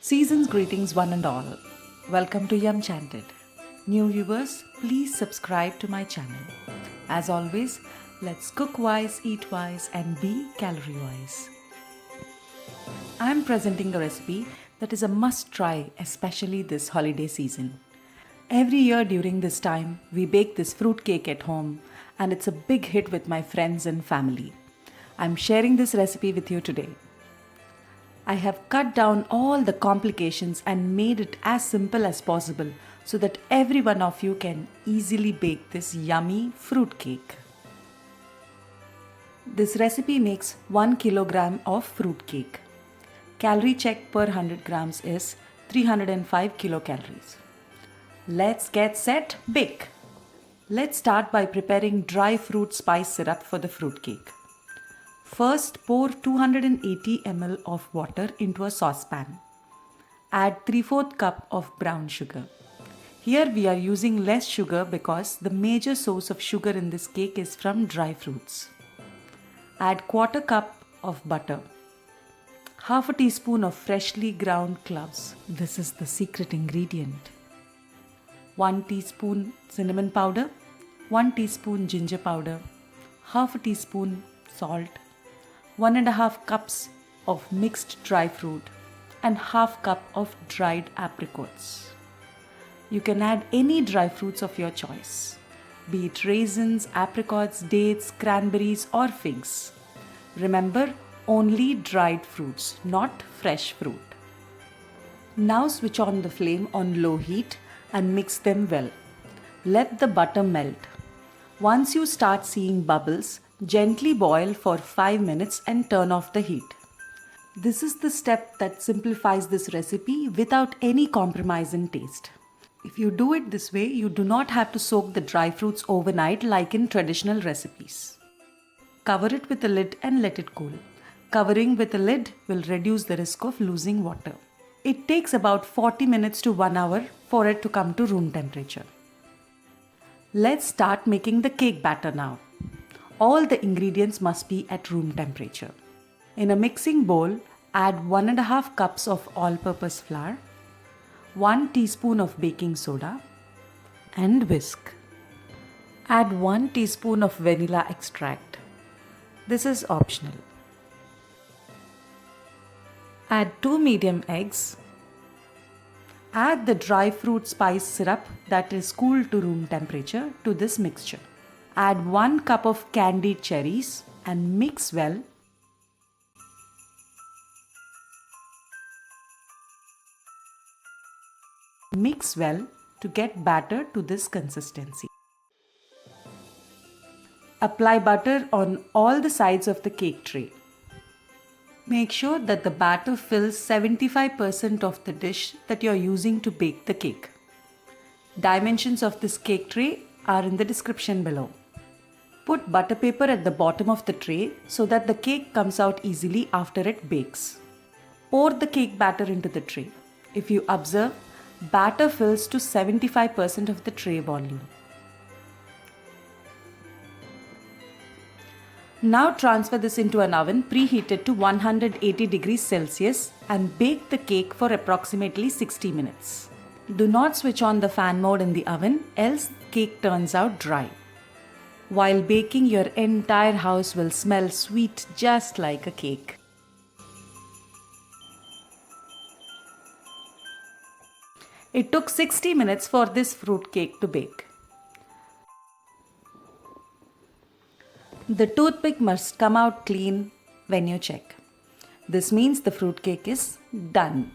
Season's greetings, one and all. Welcome to Yum Chanted. New viewers, please subscribe to my channel. As always, let's cook wise, eat wise, and be calorie wise. I'm presenting a recipe that is a must try, especially this holiday season. Every year during this time, we bake this fruit cake at home, and it's a big hit with my friends and family. I'm sharing this recipe with you today. I have cut down all the complications and made it as simple as possible so that every one of you can easily bake this yummy fruit cake. This recipe makes 1 kilogram of fruit cake. Calorie check per 100 grams is 305 kilocalories. Let's get set, bake. Let's start by preparing dry fruit spice syrup for the fruit cake. First, pour 280 ml of water into a saucepan. Add 3/4 cup of brown sugar. Here we are using less sugar because the major source of sugar in this cake is from dry fruits. Add 1/4 cup of butter. Half a teaspoon of freshly ground cloves. This is the secret ingredient. 1 teaspoon cinnamon powder. 1 teaspoon ginger powder. Half a teaspoon salt. 1.5 cups of mixed dry fruit and half cup of dried apricots. You can add any dry fruits of your choice, be it raisins, apricots, dates, cranberries or figs. Remember, only dried fruits, not fresh fruit. Now switch on the flame on low heat and mix them well. Let the butter melt. Once you start seeing bubbles, gently boil for 5 minutes and turn off the heat. This is the step that simplifies this recipe without any compromise in taste. If you do it this way, you do not have to soak the dry fruits overnight like in traditional recipes. Cover it with a lid and let it cool. Covering with a lid will reduce the risk of losing water. It takes about 40 minutes to 1 hour for it to come to room temperature. Let's start making the cake batter now. All the ingredients must be at room temperature. In a mixing bowl, add 1.5 cups of all-purpose flour, 1 teaspoon of baking soda, and whisk. Add 1 teaspoon of vanilla extract. This is optional. Add 2 medium eggs. Add the dry fruit spice syrup that is cooled to room temperature to this mixture. Add 1 cup of candied cherries and mix well. Mix well to get batter to this consistency. Apply butter on all the sides of the cake tray. Make sure that the batter fills 75% of the dish that you are using to bake the cake. Dimensions of this cake tray are in the description below. Put butter paper at the bottom of the tray so that the cake comes out easily after it bakes. Pour the cake batter into the tray. If you observe, batter fills to 75% of the tray volume. Now transfer this into an oven preheated to 180 degrees Celsius and bake the cake for approximately 60 minutes. Do not switch on the fan mode in the oven, else cake turns out dry. While baking, your entire house will smell sweet just like a cake. It took 60 minutes for this fruit cake to bake. The toothpick must come out clean when you check. This means the fruit cake is done.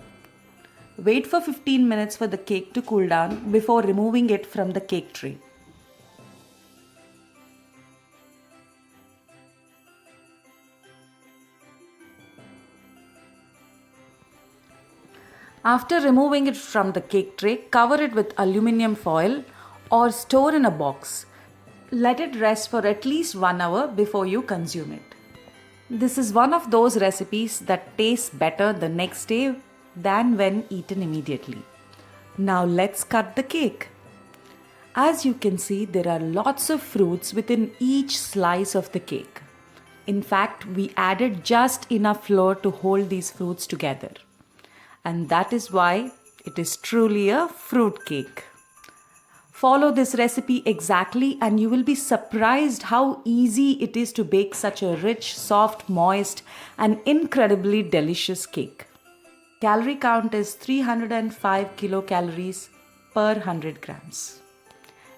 Wait for 15 minutes for the cake to cool down before removing it from the cake tray. After removing it from the cake tray, cover it with aluminum foil or store in a box. Let it rest for at least 1 hour before you consume it. This is one of those recipes that tastes better the next day than when eaten immediately. Now let's cut the cake. As you can see, there are lots of fruits within each slice of the cake. In fact, we added just enough flour to hold these fruits together. And that is why it is truly a fruit cake. Follow this recipe exactly and you will be surprised how easy it is to bake such a rich, soft, moist, and incredibly delicious cake. Calorie count is 305 kilocalories per 100 grams.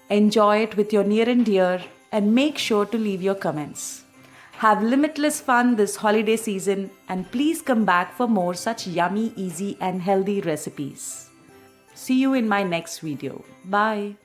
Enjoy it with your near and dear and make sure to leave your comments. Have limitless fun this holiday season and please come back for more such yummy, easy, and healthy recipes. See you in my next video. Bye.